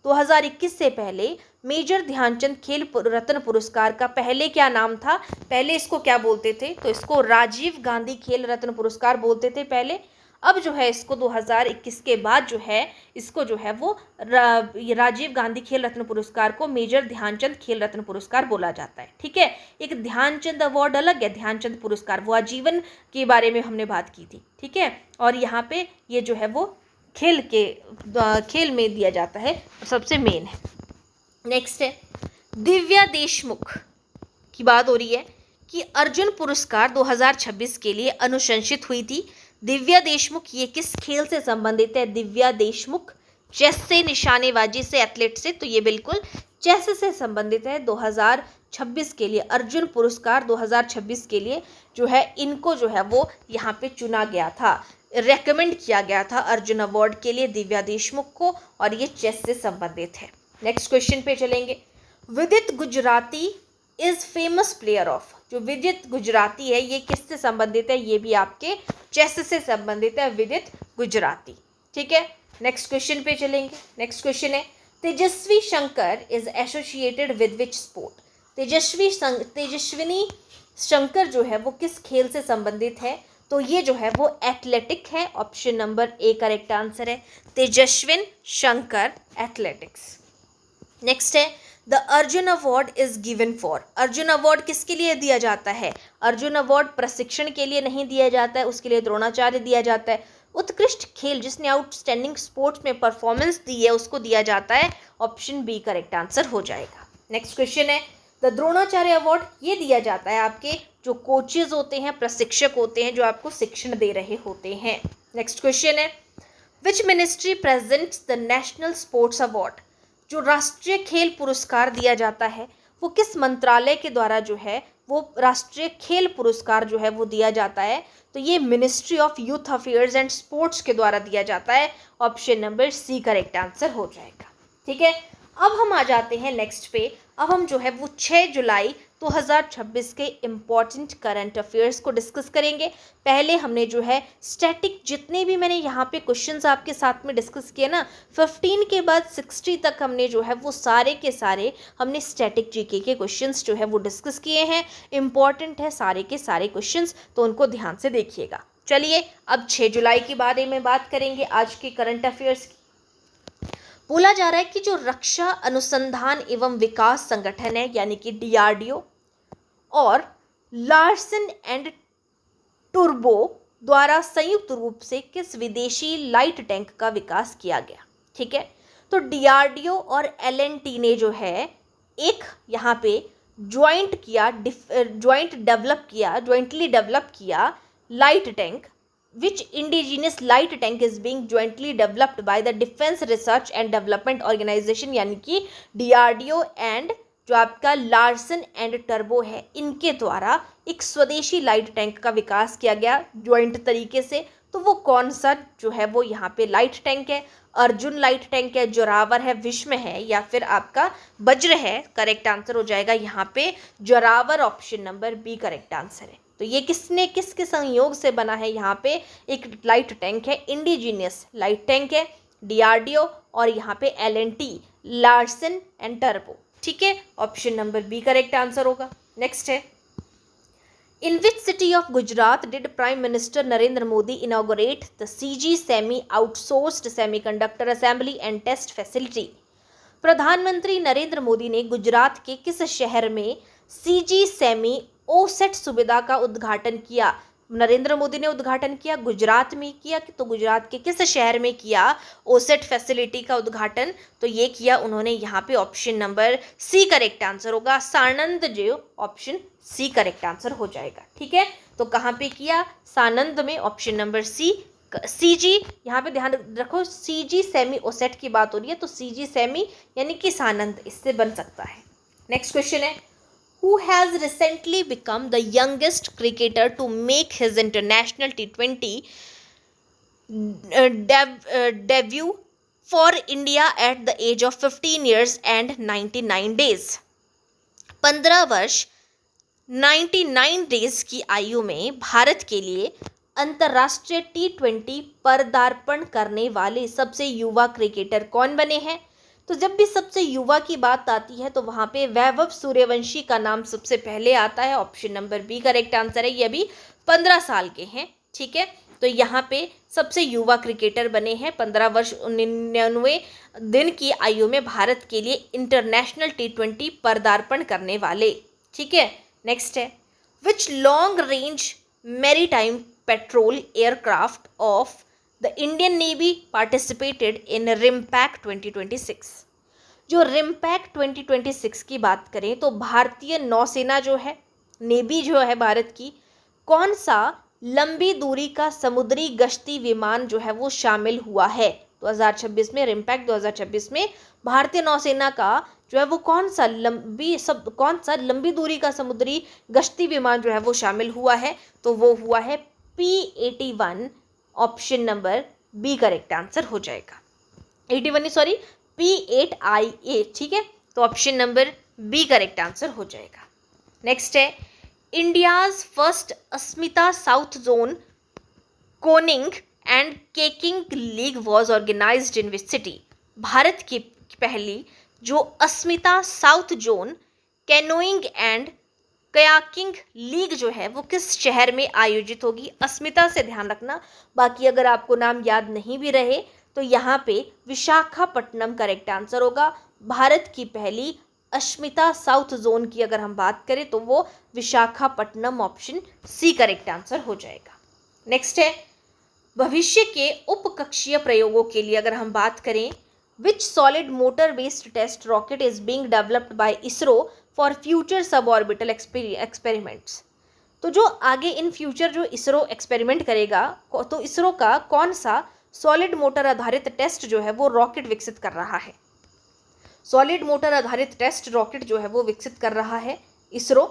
2021 से पहले मेजर ध्यानचंद खेल रत्न पुरस्कार का पहले क्या नाम था? पहले इसको क्या बोलते थे? तो इसको राजीव गांधी खेल रत्न पुरस्कार बोलते थे पहले। अब जो है इसको 2021 के बाद जो है इसको जो है वो राजीव गांधी खेल रत्न पुरस्कार को मेजर ध्यानचंद खेल रत्न पुरस्कार बोला जाता है, ठीक है। एक ध्यानचंद अवार्ड अलग है, ध्यानचंद पुरस्कार वो आजीवन के बारे में हमने बात की थी, ठीक है। और यहाँ पे ये जो है वो खेल में दिया जाता है, सबसे मेन है। नेक्स्ट है, दिव्या देशमुख की बात हो रही है कि अर्जुन पुरस्कार 2026 के लिए अनुशंसित हुई थी। दिव्या देशमुख ये किस खेल से संबंधित है? दिव्या देशमुख चेस से, निशानेबाजी से, एथलेट से। तो ये बिल्कुल चेस से संबंधित है। 2026 के लिए अर्जुन पुरस्कार 2026 के लिए जो है इनको जो है वो यहाँ पे चुना गया था, रेकमेंड किया गया था अर्जुन अवार्ड के लिए दिव्या देशमुख को, और ये चेस से संबंधित है। नेक्स्ट क्वेश्चन पे चलेंगे। विदित Gujarati is famous player of. जो विदित गुजराती है ये किससे संबंधित है? ये भी आपके चेस से संबंधित है, विदित गुजराती, ठीक है। नेक्स्ट क्वेश्चन पे चलेंगे। नेक्स्ट क्वेश्चन है, Tejaswi Shankar is associated with which sport. Tejaswini Shankar जो है वो किस खेल से संबंधित है? तो ये जो है वो एथलेटिक है। Option number A correct answer है, तेजस्विन शंकर एथलेटिक्स। नेक्स्ट है, the Arjun award is given for. Arjun award किसके लिए दिया जाता है? अर्जुन अवार्ड प्रशिक्षण के लिए नहीं दिया जाता है, उसके लिए द्रोणाचार्य दिया जाता है। उत्कृष्ट खेल जिसने आउटस्टैंडिंग स्पोर्ट्स में परफॉर्मेंस दी है उसको दिया जाता है। ऑप्शन बी करेक्ट आंसर हो जाएगा। नेक्स्ट क्वेश्चन है, द द्रोणाचार्य अवार्ड ये दिया जाता है आपके जो कोचेज होते हैं, प्रशिक्षक होते हैं, जो आपको शिक्षण दे रहे होते हैं। नेक्स्ट क्वेश्चन है, which ministry presents the national sports award. जो राष्ट्रीय खेल पुरस्कार दिया जाता है वो किस मंत्रालय के द्वारा जो है वो राष्ट्रीय खेल पुरस्कार जो है वो दिया जाता है? तो ये ministry of youth affairs and sports के द्वारा दिया जाता है। Option number C correct answer हो जाएगा, ठीक है। अब हम आ जाते हैं नेक्स्ट पे। अब हम जो है वो 6 जुलाई 2026 के इम्पॉर्टेंट करंट अफेयर्स को डिस्कस करेंगे। पहले हमने जो है स्टैटिक जितने भी मैंने यहाँ पे क्वेश्चंस आपके साथ में डिस्कस किए ना, 15 के बाद 60 तक हमने जो है वो सारे के सारे हमने स्टैटिक जीके के क्वेश्चंस जो है वो डिस्कस किए हैं। इम्पॉर्टेंट है सारे के सारे क्वेश्चंस, तो उनको ध्यान से देखिएगा। चलिए अब 6 जुलाई के बारे में बात करेंगे आज के करंट अफेयर्स की। बोला जा रहा है कि जो रक्षा अनुसंधान एवं विकास संगठन है यानी कि DRDO और लार्सन एंड टूब्रो द्वारा संयुक्त रूप से किस विदेशी लाइट टैंक का विकास किया गया, ठीक है। तो DRDO और L&T ने जो है एक यहाँ पे ज्वाइंटली डेवलप किया light tank, which indigenous light tank is being jointly developed by the Defense Research and Development Organization यानी कि DRDO एंड जो आपका लार्सन एंड टर्बो है इनके द्वारा एक स्वदेशी लाइट टैंक का विकास किया गया ज्वाइंट तरीके से। तो वो कौन सा जो है वो यहाँ पे लाइट टैंक है? अर्जुन लाइट टैंक है, जोरावर है, भीष्म है, या फिर आपका वज्र है? करेक्ट आंसर हो जाएगा यहाँ पे Zorawar, option number B correct answer है। तो ये किसके संयोग से बना है? यहाँ पे एक लाइट टैंक है, इंडिजीनियस लाइट टैंक है, DRDO, और यहाँ पे LNT, लार्सन एंड टर्बो। ठीक है, option number B correct answer होगा। नेक्स्ट है, In which city of Gujarat did Prime Minister Narendra Modi inaugurate the CG Semi outsourced semiconductor assembly and test facility? प्रधानमंत्री नरेंद्र मोदी ने गुजरात के किस शहर में CG सेमी ओसेट सुविधा का उद्घाटन किया? नरेंद्र मोदी ने उद्घाटन किया, गुजरात में किया, तो गुजरात के किस शहर में किया ओसेट फैसिलिटी का उद्घाटन? तो ये किया उन्होंने यहाँ पे, option number C correct answer होगा, सानंद, जो ऑप्शन सी करेक्ट आंसर हो जाएगा। ठीक है, तो कहाँ पे किया? सानंद में, ऑप्शन नंबर सी। CG, यहाँ पे ध्यान रखो, CG सेमी ओसेट की बात हो रही है, तो CG सेमी यानी कि सानंद, इससे बन सकता है। नेक्स्ट क्वेश्चन है, who has recently become the youngest cricketer to make his international T20 debut for India at the age of 15 years and 99 days? 15 वर्ष 99 डेज की आयु में भारत के लिए अंतर्राष्ट्रीय T20 पदार्पण करने वाले सबसे युवा क्रिकेटर कौन बने हैं? तो जब भी सबसे युवा की बात आती है तो वहाँ पे वैभव सूर्यवंशी का नाम सबसे पहले आता है, option number B correct answer है। ये अभी 15 साल के हैं। ठीक है, तो यहाँ पे सबसे युवा क्रिकेटर बने हैं 15 वर्ष 99 दिन की आयु में भारत के लिए इंटरनेशनल T20 पदार्पण करने वाले। ठीक है, नेक्स्ट है, which long range maritime patrol aircraft of the Indian navy participated in RIMPAC 2026? जो रिमपैक 2026 की बात करें तो भारतीय नौसेना जो है, नेवी जो है भारत की, कौन सा लंबी दूरी का समुद्री गश्ती विमान जो है वो शामिल हुआ है 2026 में? रिमपैक 2026 में भारतीय नौसेना का जो है वो कौन सा लंबी दूरी का समुद्री गश्ती विमान जो है वो शामिल हुआ है? तो वो हुआ है P-81, option number B correct answer हो जाएगा। 81 सॉरी, P-8IA। ठीक है, तो option number B correct answer हो जाएगा। नेक्स्ट है, India's first Asmita south zone canoeing and kayaking league was organised in which city? भारत की पहली जो Asmita south zone canoeing and kayaking league जो है वो किस शहर में आयोजित होगी? अस्मिता से ध्यान रखना, बाकी अगर आपको नाम याद नहीं भी रहे तो यहाँ पे विशाखापट्टनम करेक्ट आंसर होगा। भारत की पहली अस्मिता साउथ जोन की अगर हम बात करें तो वो Visakhapatnam, option C correct answer हो जाएगा। नेक्स्ट है, भविष्य के उपकक्षीय प्रयोगों के लिए अगर हम बात करें, which solid motor based test rocket is being developed by ISRO for future sub orbital experiments? तो जो आगे इन फ्यूचर जो इसरो एक्सपेरिमेंट करेगा, तो इसरो का कौन सा सॉलिड मोटर आधारित टेस्ट जो है वो रॉकेट विकसित कर रहा है? सॉलिड मोटर आधारित टेस्ट रॉकेट जो है वो विकसित कर रहा है इसरो,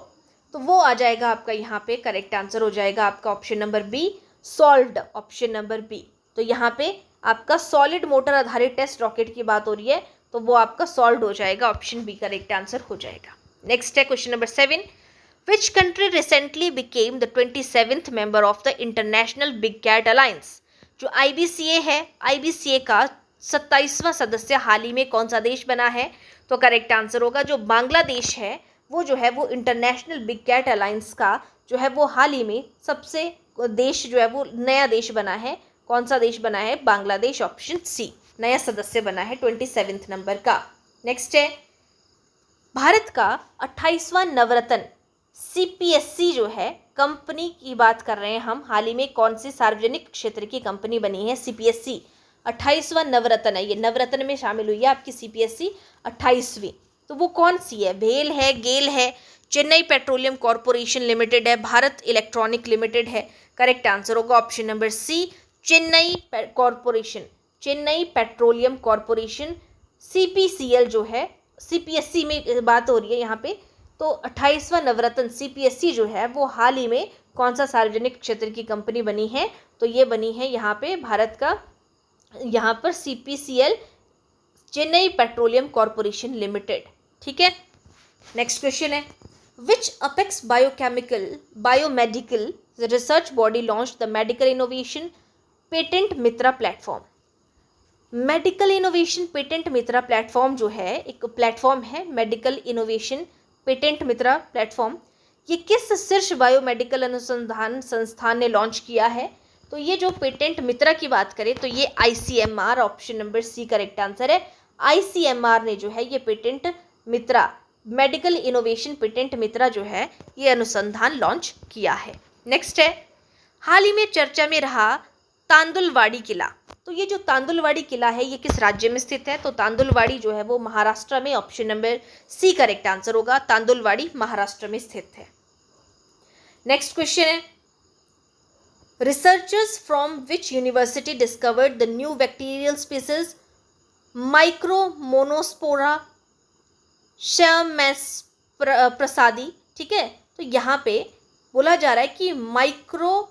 तो वो आ जाएगा आपका यहाँ पे, करेक्ट आंसर हो जाएगा आपका option number B, solid, option number B. तो यहाँ पे आपका सॉलिड मोटर आधारित टेस्ट रॉकेट की बात हो रही है, तो वो आपका सॉल्ड हो जाएगा, ऑप्शन बी करेक्ट आंसर हो जाएगा। नेक्स्ट है question number 7, which country recently became the 27th member of the international big cat alliance? जो IBCA है, IBCA का 27वां सदस्य हाल ही में कौन सा देश बना है? तो करेक्ट आंसर होगा जो बांग्लादेश है, वो जो है वो इंटरनेशनल बिग कैट अलायंस का जो है वो हाल ही में सबसे देश जो है वो नया देश बना है। कौन सा देश बना है? बांग्लादेश, ऑप्शन सी, नया सदस्य बना है 27 नंबर का। नेक्स्ट है, भारत का 28वां नवरत्न CPSE जो है कंपनी की बात कर रहे हैं हम, हाल ही में कौन सी सार्वजनिक क्षेत्र की कंपनी बनी है? CPSE 28वां नवरत्न है, ये नवरत्न में शामिल हुई है आपकी CPSE 28वीं, तो वो कौन सी है? भेल है, गेल है, चेन्नई पेट्रोलियम कॉरपोरेशन लिमिटेड है, भारत इलेक्ट्रॉनिक लिमिटेड है? करेक्ट आंसर होगा option number C, Chennai corporation, Chennai petroleum corporation. CPCL जो है, CPSE में बात हो रही है यहाँ पे, तो 28वां नवरत्न CPSE जो है वो हाल ही में कौन सा सार्वजनिक क्षेत्र की कंपनी बनी है? तो ये बनी है यहाँ पे भारत का, यहाँ पर CPCL, Chennai petroleum corporation limited. ठीक है, नेक्स्ट क्वेश्चन है, which apex biomedical research body launch the medical innovation patent Mitra platform? Medical innovation patent Mitra platform जो है, एक प्लेटफॉर्म है medical innovation patent Mitra platform. ये किस शीर्ष बायोमेडिकल अनुसंधान संस्थान ने लॉन्च किया है? तो ये जो पेटेंट मित्रा की बात करें तो ये ICMR, option number C correct answer है। ICMR ने जो है ये patent Mitra, medical innovation patent Mitra जो है ये अनुसंधान लॉन्च किया है। नेक्स्ट है, हाल ही में चर्चा में रहा तांदुलवाड़ी किला। तो ये जो तांदुलवाड़ी किला है ये किस राज्य में स्थित है? तो तांदुलवाड़ी जो है वो महाराष्ट्र में, option number C correct answer होगा। तांदुलवाड़ी महाराष्ट्र में स्थित है। नेक्स्ट क्वेश्चन है, researchers from which university discovered the new bacterial species micromonospora श्यामैस प्रसादी? ठीक है, तो यहाँ पे बोला जा रहा है कि माइक्रोमोनोस्पोरा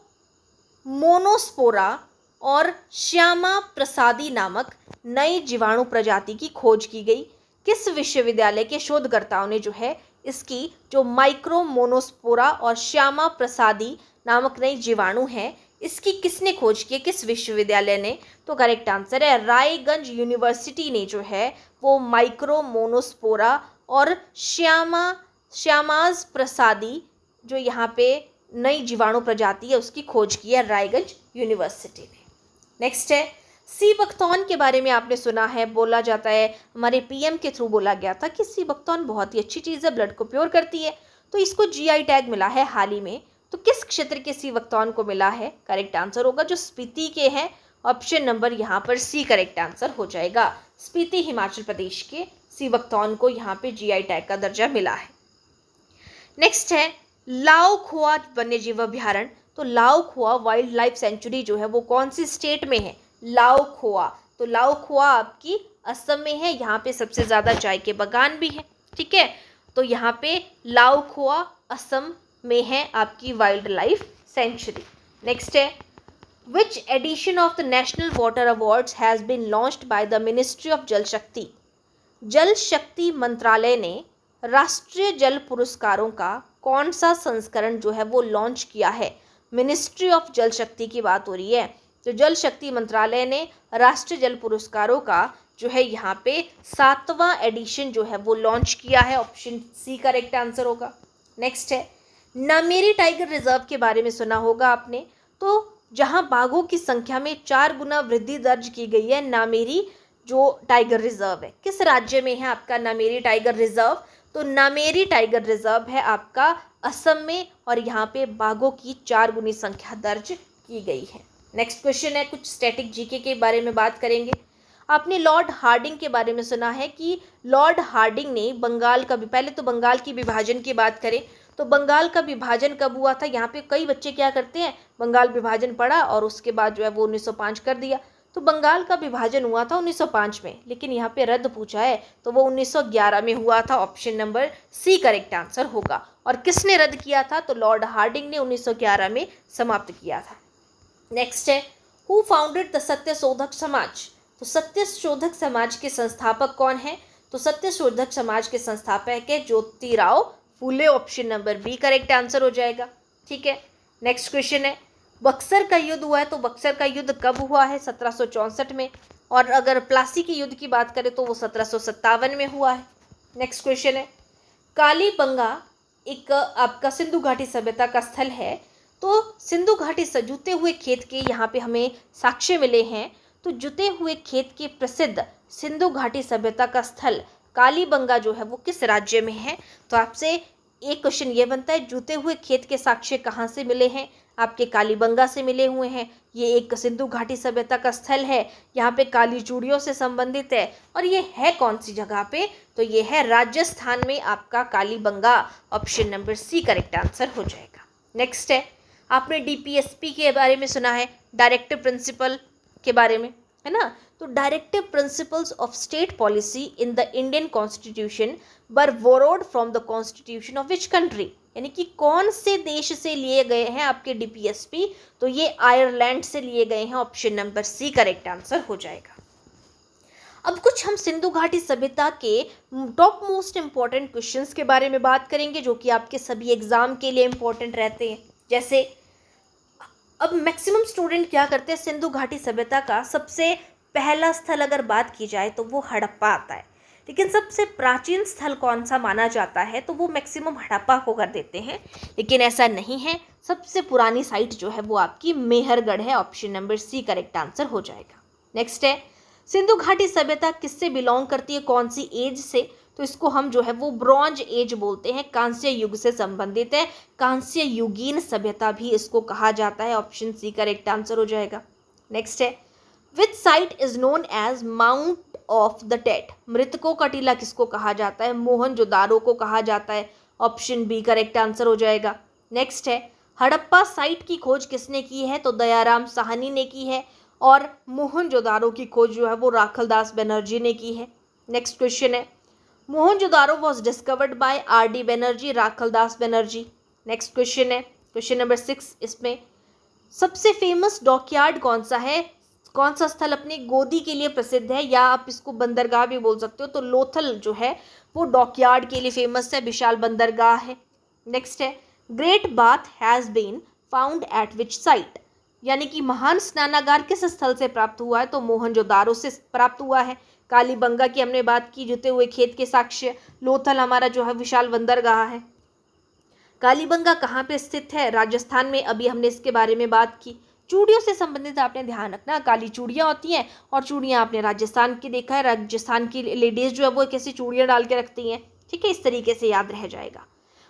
और श्यामा प्रसादी नामक नई जीवाणु प्रजाति की खोज की गई। किस विश्वविद्यालय के शोधकर्ताओं ने जो है इसकी जो माइक्रोमोनोस्पोरा और श्यामा प्रसादी नामक नई जीवाणु है इसकी किसने खोज की है, किस विश्वविद्यालय ने? तो करेक्ट आंसर है रायगंज यूनिवर्सिटी ने जो है वो माइक्रोमोनोस्पोरा और श्यामाज प्रसादी जो यहाँ पे नई जीवाणु प्रजाति है उसकी खोज की है रायगंज यूनिवर्सिटी ने। नेक्स्ट है, सी बकथॉर्न के बारे में आपने सुना है, बोला जाता है, हमारे PM के थ्रू बोला गया था कि सी बकथॉर्न बहुत ही अच्छी चीज़ है, ब्लड को प्योर करती है। तो इसको GI टैग मिला है हाल ही में। तो किस क्षेत्र के सी बकथॉर्न को मिला है? करेक्ट आंसर होगा जो स्पीति के हैं, ऑप्शन नंबर यहाँ पर सी करेक्ट आंसर हो जाएगा। स्पीति हिमाचल प्रदेश के सी बकथॉर्न को यहाँ पे GI टैग का दर्जा मिला है। नेक्स्ट है, लाओ खोआ वन्यजीव अभ्यारण्य। तो लाओ खोआ वाइल्ड लाइफ सेंचुरी जो है वो कौन सी स्टेट में है? लाओ खोआ। तो लाओ खोआ आपकी असम में है, यहाँ पे सबसे ज़्यादा चाय के बागान भी हैं। ठीक है, तो यहाँ पे लाओ खोआ असम में है आपकी वाइल्ड लाइफ सेंचुरी। नेक्स्ट है, which edition of the national water awards has been launched by the ministry of Jal Shakti? जल शक्ति मंत्रालय ने राष्ट्रीय जल पुरस्कारों का कौन सा संस्करण जो है वो लॉन्च किया है? मिनिस्ट्री ऑफ जल शक्ति की बात हो रही है। तो जल शक्ति मंत्रालय ने राष्ट्रीय जल पुरस्कारों का जो है यहाँ पे 7वां एडिशन जो है वो लॉन्च किया है, ऑप्शन सी करेक्ट आंसर होगा। नेक्स्ट है, नामेरी टाइगर रिजर्व के बारे में सुना होगा आपने। तो जहाँ बाघों की संख्या में 4 गुना वृद्धि दर्ज की गई है, नामेरी जो टाइगर रिजर्व है, किस राज्य में है आपका नामेरी टाइगर रिजर्व? तो नामेरी टाइगर रिजर्व है आपका असम में और यहाँ पे बाघों की 4 गुनी संख्या दर्ज की गई है। नेक्स्ट क्वेश्चन है, कुछ स्टैटिक GK के बारे में बात करेंगे। आपने लॉर्ड हार्डिंग के बारे में सुना है कि लॉर्ड हार्डिंग ने बंगाल का, पहले तो बंगाल की विभाजन की बात करें तो बंगाल का विभाजन कब हुआ था? यहाँ पे कई बच्चे क्या करते हैं, बंगाल विभाजन पढ़ा और उसके बाद जो है वो 1905 कर दिया। तो बंगाल का विभाजन हुआ था 1905 में, लेकिन यहाँ पे रद्द पूछा है तो वो 1911 में हुआ था, option number C correct answer होगा। और किसने रद्द किया था? तो लॉर्ड हार्डिंग ने 1911 में समाप्त किया था। नेक्स्ट है, who founded the Satyashodhak Samaj? तो सत्यशोधक समाज के संस्थापक कौन है? तो सत्यशोधक समाज के संस्थापक है Jyotirao Phule, option number B correct answer हो जाएगा। ठीक है, नेक्स्ट क्वेश्चन है, बक्सर का युद्ध हुआ है तो बक्सर का युद्ध कब हुआ है? 1764 में। और अगर प्लासी के युद्ध की बात करें तो वो 1757 में हुआ है। नेक्स्ट क्वेश्चन है, कालीबंगा एक आपका सिंधु घाटी सभ्यता का स्थल है। तो सिंधु घाटी से जुते हुए खेत के यहाँ पे हमें साक्ष्य मिले हैं। तो जुते हुए खेत के प्रसिद्ध सिंधु घाटी सभ्यता का स्थल कालीबंगा जो है वो किस राज्य में है? तो आपसे एक क्वेश्चन ये बनता है, जुते हुए खेत के साक्ष्य कहाँ से मिले हैं? आपके कालीबंगा से मिले हुए हैं। ये एक सिंधु घाटी सभ्यता का स्थल है, यहाँ पे काली चूड़ियों से संबंधित है। और ये है कौन सी जगह पे? तो ये है राजस्थान में आपका Kalibangan, option number C correct answer हो जाएगा। नेक्स्ट है, आपने DPSP के बारे में सुना है, डायरेक्टिव प्रिंसिपल के बारे में, है ना? तो directive principles of state policy in the Indian constitution were borrowed from the constitution of which country? यानी कि कौन से देश से लिए गए हैं आपके डीपीएसपी, तो ये आयरलैंड से लिए गए हैं, option number C correct answer हो जाएगा। अब कुछ हम सिंधु घाटी सभ्यता के टॉप मोस्ट इंपॉर्टेंट क्वेश्चंस के बारे में बात करेंगे जो कि आपके सभी एग्जाम के लिए इंपॉर्टेंट रहते हैं। जैसे अब मैक्सिमम स्टूडेंट क्या करते हैं, सिंधु घाटी सभ्यता का सबसे पहला स्थल अगर बात की जाए तो वो हड़प्पा आता है, लेकिन सबसे प्राचीन स्थल कौन सा माना जाता है, तो वो मैक्सिमम हड़प्पा को कर देते हैं, लेकिन ऐसा नहीं है। सबसे पुरानी साइट जो है वो आपकी मेहरगढ़ है, option number C correct answer हो जाएगा। नेक्स्ट है, सिंधु घाटी सभ्यता किससे बिलोंग करती है, कौन सी एज से, तो इसको हम जो है वो ब्रॉन्ज एज बोलते हैं, कांस्य युग से संबंधित है, कांस्य युगीन सभ्यता भी इसको कहा जाता है, ऑप्शन सी करेक्ट आंसर हो जाएगा। नेक्स्ट है, which site is known as mount of the dead, मृतकों का टीला किसको कहा जाता है, मोहनजोदारो को कहा जाता है, ऑप्शन बी करेक्ट आंसर हो जाएगा। नेक्स्ट है, हड़प्पा साइट की खोज किसने की है, तो दयाराम साहनी ने की है, और मोहनजोदारो की खोज जो है वो राखलदास बनर्जी ने की है। नेक्स्ट क्वेश्चन है, Mohenjodaro was discovered by R D Banerjee, Rakhaldas Banerjee. Next question है, क्वेश्चन नंबर 6, इसमें सबसे फेमस डॉकयार्ड कौन सा है, कौन सा स्थल अपनी गोदी के लिए प्रसिद्ध है, या आप इसको बंदरगाह भी बोल सकते हो, तो लोथल जो है वो डॉकयार्ड के लिए फेमस है, विशाल बंदरगाह है। नेक्स्ट है, great bath has been found at which site, यानी कि महान स्नानागार किस स्थल से प्राप्त हुआ है, तो मोहनजोदारो से प्राप्त हुआ है। कालीबंगा की हमने बात की, जुते हुए खेत के साक्ष्य, लोथल हमारा जो है विशाल बंदरगाह है। कालीबंगा कहाँ पे स्थित है, राजस्थान में, अभी हमने इसके बारे में बात की। चूड़ियों से संबंधित आपने ध्यान रखना, काली चूड़ियाँ होती हैं, और चूड़ियाँ आपने राजस्थान की देखा है, राजस्थान की लेडीज़ जो है वो कैसी चूड़ियाँ डाल के रखती हैं, ठीक है, इस तरीके से याद रह जाएगा।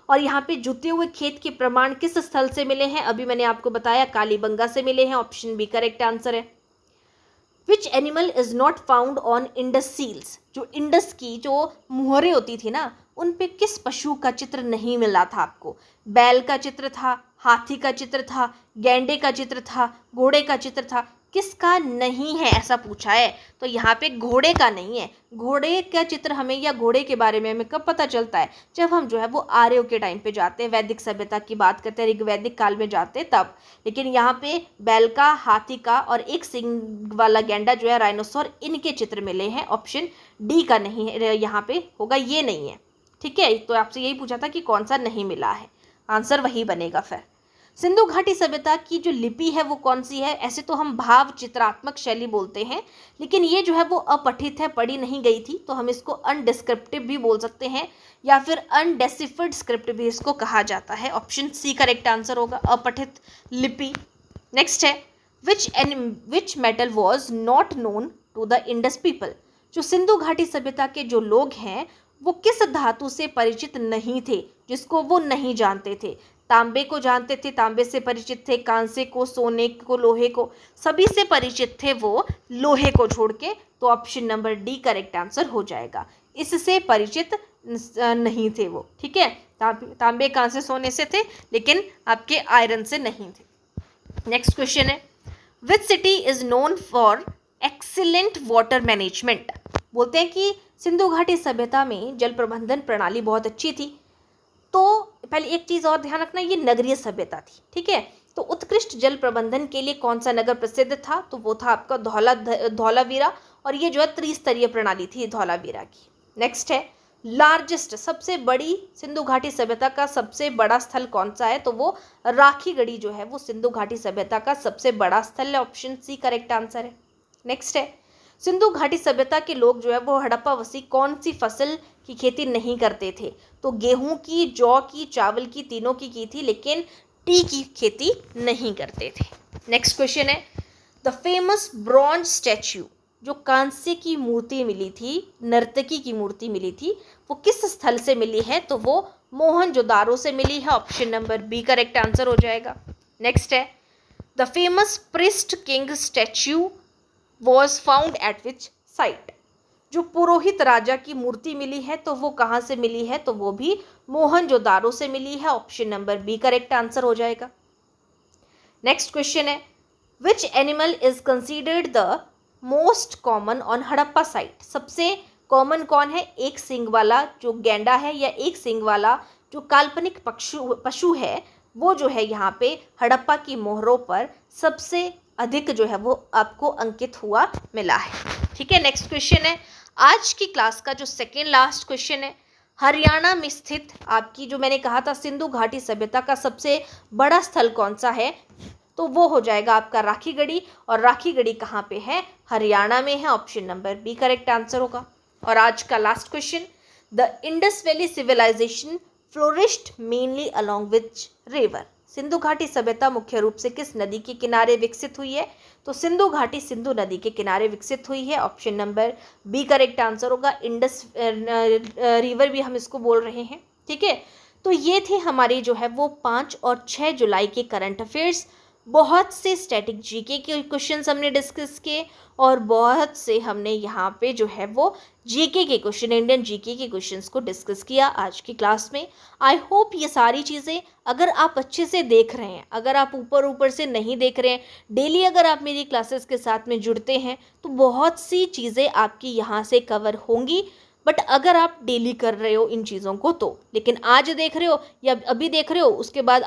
और यहाँ पे जुते हुए खेत के प्रमाण किस स्थल से मिले हैं, अभी मैंने आपको बताया कालीबंगा से मिले हैं, ऑप्शन बी करेक्ट आंसर है। Which animal is not found on Indus seals, जो इंडस की जो मुहरें होती थी ना, उन पे किस पशु का चित्र नहीं मिला था आपको, बैल का चित्र था, हाथी का चित्र था, गैंडे का चित्र था, घोड़े का चित्र था, किसका नहीं है ऐसा पूछा है, तो यहाँ पे घोड़े का नहीं है। घोड़े का चित्र हमें या घोड़े के बारे में हमें कब पता चलता है, जब हम जो है वो आर्यों के टाइम पे जाते हैं, वैदिक सभ्यता की बात करते हैं, ऋग्वैदिक काल में जाते हैं तब। लेकिन यहाँ पे बैल का, हाथी का और एक सिंग वाला गेंडा जो है राइनोसोर, इनके चित्र मिले हैं, ऑप्शन डी का नहीं है, यहाँ पे होगा ये नहीं है, ठीक है। तो आपसे यही पूछा था कि कौन सा नहीं मिला है, आंसर वही बनेगा फिर। सिंधु घाटी सभ्यता की जो लिपि है वो कौन सी है, ऐसे तो हम भाव चित्रात्मक शैली बोलते हैं, लेकिन ये जो है वो अपठित है, पढ़ी नहीं गई थी, तो हम इसको अनडिस्क्रिप्टिव भी बोल सकते हैं, या फिर अनडेसिफर्ड स्क्रिप्ट भी इसको कहा जाता है, ऑप्शन सी करेक्ट आंसर होगा, अपठित लिपि। नेक्स्ट है, which metal was not known to the Indus people, जो सिंधु घाटी सभ्यता के जो लोग हैं वो किस धातु से परिचित नहीं थे, जिसको वो नहीं जानते थे। तांबे को जानते थे, तांबे से परिचित थे, कांसे को, सोने को, लोहे को, सभी से परिचित थे वो, लोहे को छोड़ के, तो option number D correct answer हो जाएगा, इससे परिचित नहीं थे वो, ठीक है। तांबे, कांसे, सोने से थे, लेकिन आपके आयरन से नहीं थे। नेक्स्ट क्वेश्चन है, which city is known for excellent water management, बोलते हैं कि सिंधु घाटी सभ्यता में जल प्रबंधन प्रणाली बहुत अच्छी थी। तो पहले एक चीज़ और ध्यान रखना, ये नगरीय सभ्यता थी, ठीक है। तो उत्कृष्ट जल प्रबंधन के लिए कौन सा नगर प्रसिद्ध था, तो वो था आपका धौलावीरा, और ये जो है त्रिस्तरीय प्रणाली थी धौलावीरा की। नेक्स्ट है, लार्जेस्ट, सबसे बड़ी सिंधु घाटी सभ्यता का सबसे बड़ा स्थल कौन सा है, तो वो राखीगढ़ी जो है वो सिंधु घाटी सभ्यता का सबसे बड़ा स्थल है, ऑप्शन सी करेक्ट आंसर है। नेक्स्ट है, सिंधु घाटी सभ्यता के लोग जो है वो हड़प्पावासी कौन सी फसल की खेती नहीं करते थे, तो गेहूं की, जौ की, चावल की, तीनों की थी, लेकिन टी की खेती नहीं करते थे। नेक्स्ट क्वेश्चन है, द फेमस ब्रॉन्ज स्टैच्यू, जो कांस्य की मूर्ति मिली थी, नर्तकी की मूर्ति मिली थी, वो किस स्थल से मिली है, तो वो मोहनजोदारो से मिली है, option number B correct answer हो जाएगा। नेक्स्ट है, the famous priest king statue was found at which site, जो पुरोहित राजा की मूर्ति मिली है तो वो कहाँ से मिली है, तो वो भी मोहनजोदारो से मिली है, option number B correct answer हो जाएगा। नेक्स्ट क्वेश्चन है, which animal is considered the most common on Harappa site, सबसे कॉमन कौन है, एक सींग वाला जो गैंडा है या एक सींग वाला जो काल्पनिक पशु है वो जो है यहाँ पे हड़प्पा की मोहरों पर सबसे अधिक जो है वो आपको अंकित हुआ मिला है। ठीक है, नेक्स्ट क्वेश्चन है आज की क्लास का जो सेकेंड लास्ट क्वेश्चन है, हरियाणा में स्थित आपकी जो मैंने कहा था सिंधु घाटी सभ्यता का सबसे बड़ा स्थल कौन सा है, तो वो हो जाएगा आपका राखीगढ़ी। और राखीगढ़ी कहाँ पे है, हरियाणा में है। Option number B correct answer होगा। और आज का last question, the Indus valley civilisation flourished mainly along which river, Sindhu घाटी सभ्यता मुख्य रूप से किस नदी के किनारे विकसित हुई है, तो सिंधु घाटी सिंधु नदी के किनारे विकसित हुई है। Option number B correct answer होगा। इंडस रिवर भी हम इसको बोल रहे हैं। ठीक है, तो ये थे हमारे जो है वो 5 और 6 जुलाई के करंट अफेयर्स। बहुत से स्टैटिक जीके के क्वेश्चंस हमने डिस्कस किए और बहुत से हमने यहाँ पे जो है वो जीके के क्वेश्चन, इंडियन जीके के क्वेश्चंस को डिस्कस किया आज की क्लास में। आई होप ये सारी चीज़ें अगर आप अच्छे से देख रहे हैं, अगर आप ऊपर से नहीं देख रहे हैं, डेली अगर आप मेरी क्लासेस के साथ में जुड़ते हैं तो बहुत सी चीज़ें आपकी यहाँ से कवर होंगी। बट अगर आप डेली कर रहे हो इन चीज़ों को तो, लेकिन आज देख रहे हो या अभी देख रहे हो उसके बाद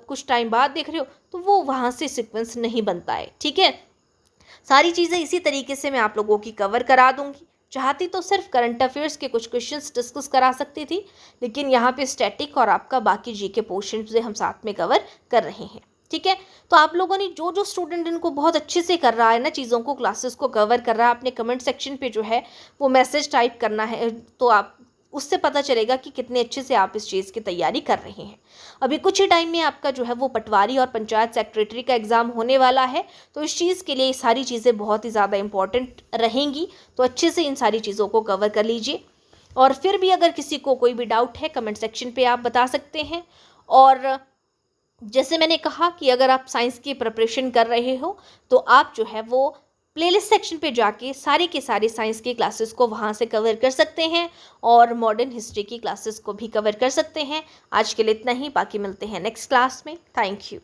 कुछ टाइम बाद देख रहे हो तो वो वहाँ से सीक्वेंस नहीं बनता है। ठीक है, सारी चीज़ें इसी तरीके से मैं आप लोगों की कवर करा दूंगी। चाहती तो सिर्फ करंट अफेयर्स के कुछ क्वेश्चंस डिस्कस करा सकती थी, लेकिन यहाँ पे स्टैटिक और आपका बाकी जीके पोर्शन से हम साथ में कवर कर रहे हैं। ठीक है, तो आप लोगों ने जो स्टूडेंट इनको बहुत अच्छे से कर रहा है ना, चीज़ों को क्लासेस को कवर कर रहा है, अपने कमेंट सेक्शन पे जो है वो मैसेज टाइप करना है, तो आप उससे पता चलेगा कि कितने अच्छे से आप इस चीज़ की तैयारी कर रहे हैं। अभी कुछ ही टाइम में आपका जो है वो पटवारी और पंचायत सेक्रेटरी का एग्ज़ाम होने वाला है, तो इस चीज़ के लिए ये सारी चीज़ें बहुत ही ज़्यादा इंपॉर्टेंट रहेंगी, तो अच्छे से इन सारी चीज़ों को कवर कर लीजिए। और फिर भी अगर किसी को कोई भी डाउट है कमेंट सेक्शन पे आप बता सकते हैं। और जैसे मैंने कहा कि अगर आप साइंस की प्रिपरेशन कर रहे हो तो आप जो है वो प्लेलिस्ट सेक्शन पे जाके सारी के सारे साइंस की क्लासेस को वहाँ से कवर कर सकते हैं और मॉडर्न हिस्ट्री की क्लासेस को भी कवर कर सकते हैं। आज के लिए इतना ही, बाकी मिलते हैं नेक्स्ट क्लास में। Thank you.